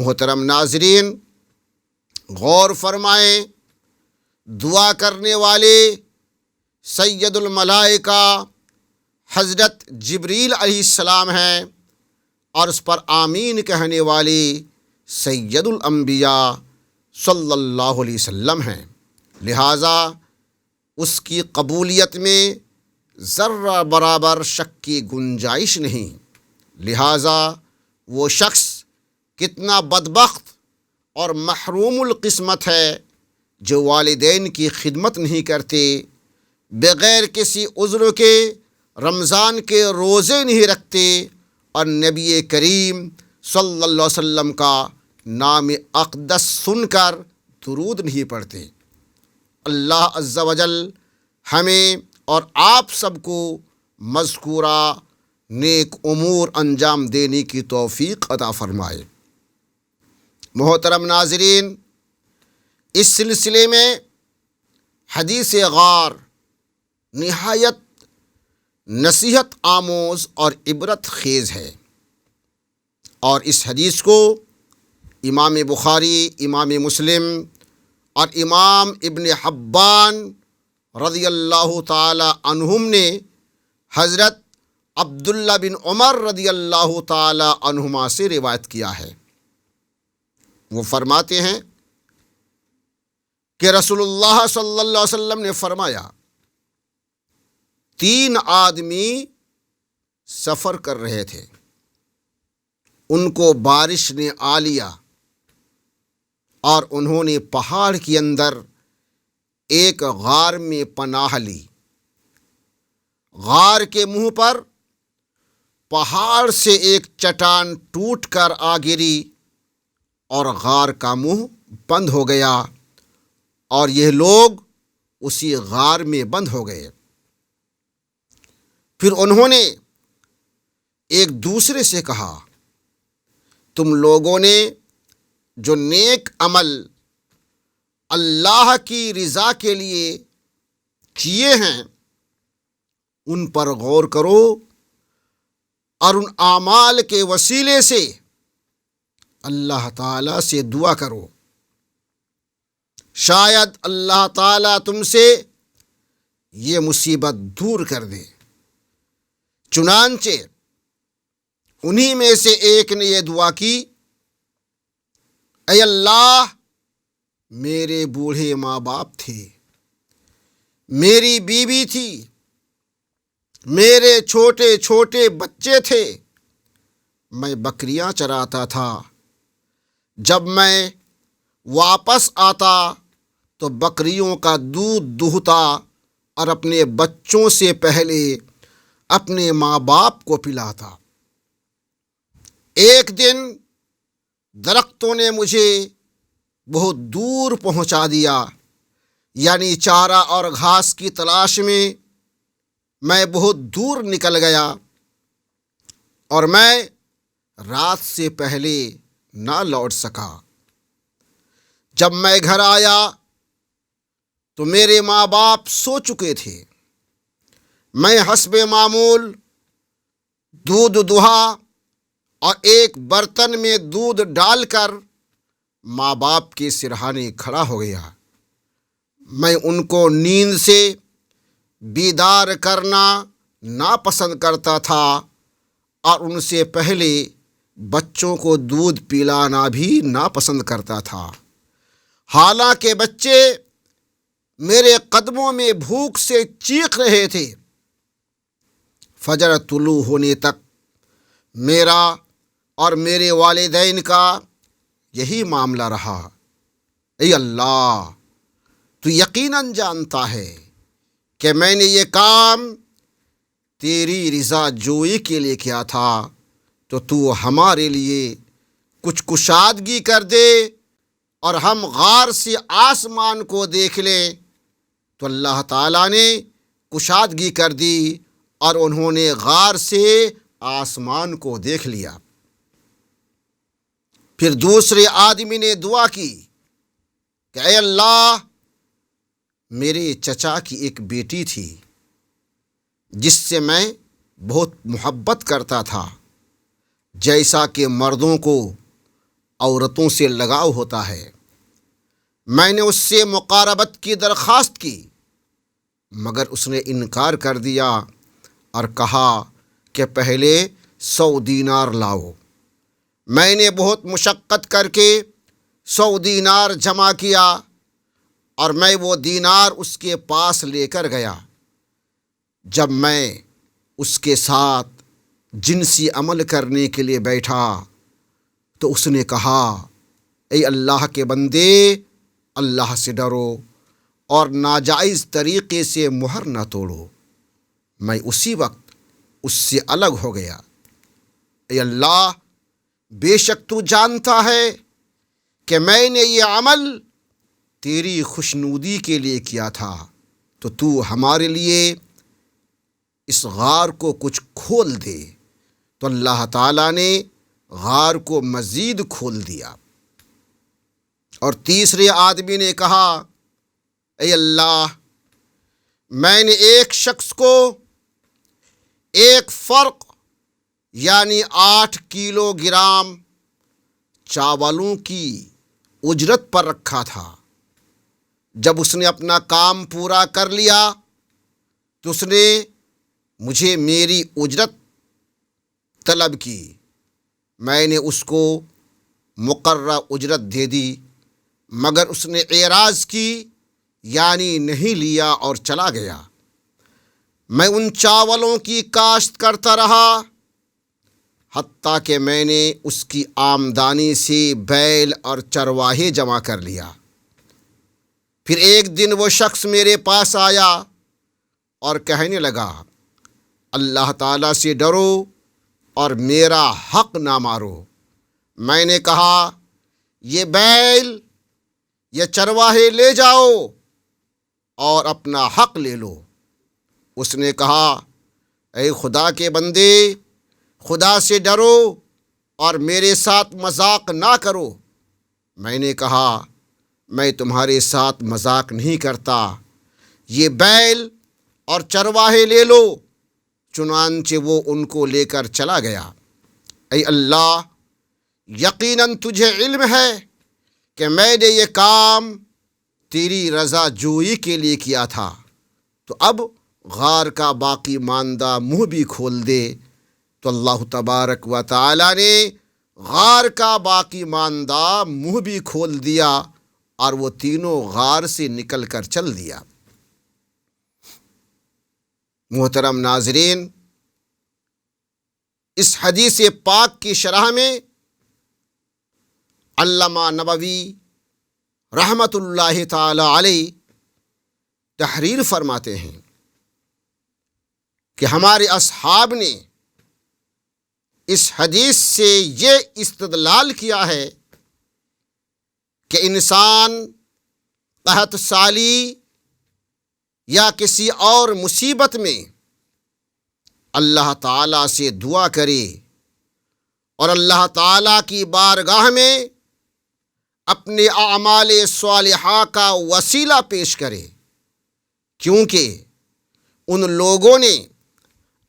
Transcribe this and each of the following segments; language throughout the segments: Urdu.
محترم ناظرین، غور فرمائیں، دعا کرنے والے سید الملائکہ حضرت جبریل علیہ السلام ہیں، اور اس پر آمین کہنے والے سید الانبیاء صلی اللہ علیہ وسلم ہیں۔ لہٰذا اس کی قبولیت میں ذرہ برابر شک کی گنجائش نہیں۔ لہٰذا وہ شخص کتنا بدبخت اور محروم القسمت ہے جو والدین کی خدمت نہیں کرتے، بغیر کسی عذر کے رمضان کے روزے نہیں رکھتے، اور نبی کریم صلی اللہ علیہ وسلم کا نام اقدس سن کر درود نہیں پڑھتے۔ اللہ عز و جل ہمیں اور آپ سب کو مذکورہ نیک امور انجام دینے کی توفیق عطا فرمائے۔ محترم ناظرین، اس سلسلے میں حدیث غار نہایت نصیحت آموز اور عبرت خیز ہے، اور اس حدیث کو امام بخاری، امام مسلم اور امام ابن حبان رضی اللہ تعالی عنہم نے حضرت عبداللہ بن عمر رضی اللہ تعالی عنہما سے روایت کیا ہے۔ وہ فرماتے ہیں کہ رسول اللہ صلی اللہ علیہ وسلم نے فرمایا، 3 آدمی سفر کر رہے تھے، ان کو بارش نے آ لیا اور انہوں نے پہاڑ کے اندر ایک غار میں پناہ لی۔ غار کے منہ پر پہاڑ سے ایک چٹان ٹوٹ کر آ گری اور غار کا منہ بند ہو گیا، اور یہ لوگ اسی غار میں بند ہو گئے۔ پھر انہوں نے ایک دوسرے سے کہا، تم لوگوں نے جو نیک عمل اللہ کی رضا کے لیے کیے ہیں ان پر غور کرو، اور ان اعمال کے وسیلے سے اللہ تعالیٰ سے دعا کرو، شاید اللہ تعالیٰ تم سے یہ مصیبت دور کر دے۔ چنانچہ انہی میں سے ایک نے یہ دعا کی، اے اللہ، میرے بوڑھے ماں باپ تھے، میری بیوی تھی، میرے چھوٹے چھوٹے بچے تھے، میں بکریاں چراتا تھا، جب میں واپس آتا تو بکریوں کا دودھ دہتا اور اپنے بچوں سے پہلے اپنے ماں باپ کو پلاتا۔ ایک دن درختوں نے مجھے بہت دور پہنچا دیا، یعنی چارہ اور گھاس کی تلاش میں بہت دور نکل گیا، اور میں رات سے پہلے نہ لوٹ سکا۔ جب میں گھر آیا تو میرے ماں باپ سو چکے تھے۔ میں حسب معمول دودھ دہا اور ایک برتن میں دودھ ڈال کر ماں باپ کے سرہانے کھڑا ہو گیا۔ میں ان کو نیند سے بیدار کرنا ناپسند کرتا تھا، اور ان سے پہلے بچوں کو دودھ پلانا بھی ناپسند کرتا تھا، حالانکہ بچے میرے قدموں میں بھوک سے چیخ رہے تھے۔ فجر طلوع ہونے تک میرا اور میرے والدین کا یہی معاملہ رہا۔ اے اللہ، تو یقیناً جانتا ہے کہ میں نے یہ کام تیری رضا جوئی کے لیے کیا تھا، تو ہمارے لیے کچھ کشادگی کر دے اور ہم غار سے آسمان کو دیکھ لیں۔ تو اللہ تعالیٰ نے کشادگی کر دی اور انہوں نے غار سے آسمان کو دیکھ لیا۔ پھر دوسرے آدمی نے دعا کی کہ اے اللہ، میرے چچا کی ایک بیٹی تھی جس سے میں بہت محبت کرتا تھا، جیسا کہ مردوں کو عورتوں سے لگاؤ ہوتا ہے۔ میں نے اس سے مقاربت کی درخواست کی مگر اس نے انکار کر دیا اور کہا کہ پہلے 100 دینار لاؤ۔ میں نے بہت مشقت کر کے 100 دینار جمع کیا اور میں وہ دینار اس کے پاس لے کر گیا۔ جب میں اس کے ساتھ جنسی عمل کرنے کے لیے بیٹھا تو اس نے کہا، اے اللہ کے بندے، اللہ سے ڈرو اور ناجائز طریقے سے مہر نہ توڑو۔ میں اسی وقت اس سے الگ ہو گیا۔ اے اللہ، بے شک تو جانتا ہے کہ میں نے یہ عمل تیری خوشنودی کے لیے کیا تھا، تو ہمارے لیے اس غار کو کچھ کھول دے۔ تو اللہ تعالیٰ نے غار کو مزید کھول دیا۔ اور تیسرے آدمی نے کہا، اے اللہ، میں نے ایک شخص کو ایک فرق یعنی 8 کلو گرام چاولوں کی اجرت پر رکھا تھا۔ جب اس نے اپنا کام پورا کر لیا تو اس نے مجھے میری اجرت طلب کی۔ میں نے اس کو مقررہ اجرت دے دی مگر اس نے اعراض کی یعنی نہیں لیا اور چلا گیا۔ میں ان چاولوں کی کاشت کرتا رہا حتیٰ کہ میں نے اس کی آمدنی سے بیل اور چرواہے جمع کر لیا۔ پھر ایک دن وہ شخص میرے پاس آیا اور کہنے لگا، اللہ تعالیٰ سے ڈرو اور میرا حق نہ مارو۔ میں نے کہا، یہ بیل یا چرواہے لے جاؤ اور اپنا حق لے لو۔ اس نے کہا، اے خدا کے بندے، خدا سے ڈرو اور میرے ساتھ مذاق نہ کرو۔ میں نے کہا، میں تمہارے ساتھ مذاق نہیں کرتا، یہ بیل اور چرواہے لے لو۔ چنانچہ وہ ان کو لے کر چلا گیا۔ اے اللہ، یقیناً تجھے علم ہے کہ میں نے یہ کام تیری رضا جوئی کے لیے کیا تھا، تو اب غار کا باقی ماندہ منہ بھی کھول دے۔ تو اللہ تبارک و تعالی نے غار کا باقی ماندہ منہ بھی کھول دیا اور وہ تینوں غار سے نکل کر چل دیا۔ محترم ناظرین، اس حدیث پاک کی شرح میں علامہ نووی رحمۃ اللہ تعالی علیہ تحریر فرماتے ہیں کہ ہمارے اصحاب نے اس حدیث سے یہ استدلال کیا ہے کہ انسان قحط سالی یا کسی اور مصیبت میں اللہ تعالیٰ سے دعا کرے اور اللہ تعالیٰ کی بارگاہ میں اپنے اعمال صالحہ کا وسیلہ پیش کرے، کیونکہ ان لوگوں نے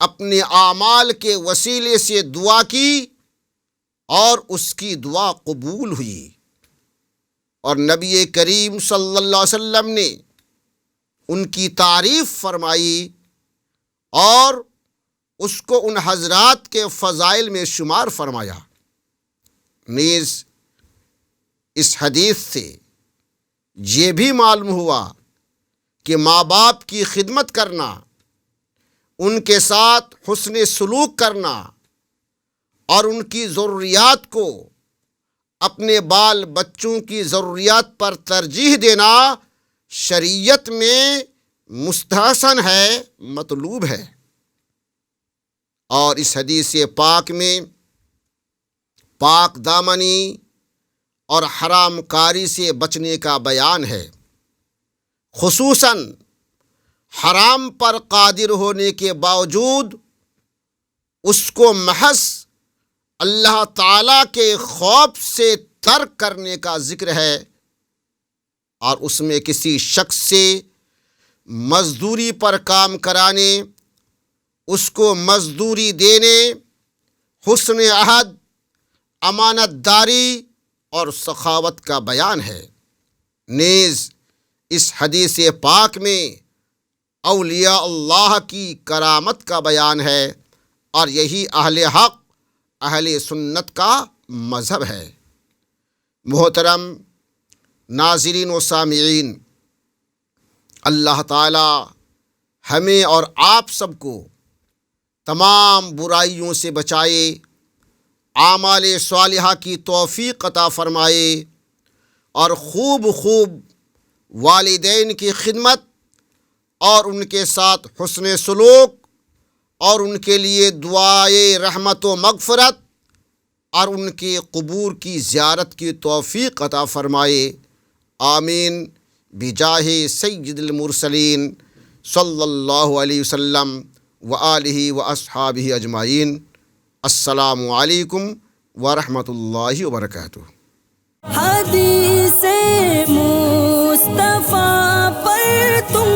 اپنے اعمال کے وسیلے سے دعا کی اور اس کی دعا قبول ہوئی۔ اور نبی کریم صلی اللہ علیہ وسلم نے ان کی تعریف فرمائی اور اس کو ان حضرات کے فضائل میں شمار فرمایا۔ نیز اس حدیث سے یہ بھی معلوم ہوا کہ ماں باپ کی خدمت کرنا، ان کے ساتھ حسن سلوک کرنا اور ان کی ضروریات کو اپنے بال بچوں کی ضروریات پر ترجیح دینا شریعت میں مستحسن ہے، مطلوب ہے۔ اور اس حدیث پاک میں پاک دامنی اور حرام کاری سے بچنے کا بیان ہے، خصوصاً حرام پر قادر ہونے کے باوجود اس کو محض اللہ تعالیٰ کے خوف سے ترک کرنے کا ذکر ہے، اور اس میں کسی شخص سے مزدوری پر کام کرانے، اس کو مزدوری دینے، حسن عہد، امانت داری اور سخاوت کا بیان ہے۔ نیز اس حدیث پاک میں اولیاء اللہ کی کرامت کا بیان ہے، اور یہی اہل حق، اہل سنت کا مذہب ہے۔ محترم ناظرین و سامعین، اللہ تعالی ہمیں اور آپ سب کو تمام برائیوں سے بچائے، اعمال صالحہ کی توفیق عطا فرمائے، اور خوب والدین کی خدمت اور ان کے ساتھ حسن سلوک اور ان کے لیے دعائے رحمت و مغفرت اور ان کے قبور کی زیارت کی توفیق عطا فرمائے۔ آمین بجاہ سید المرسلین صلی اللہ علیہ وسلم وآلہ واصحابہ اجمعین۔ السلام علیکم ورحمۃ اللہ وبرکاتہ۔ حدیث مصطفیٰ پر تم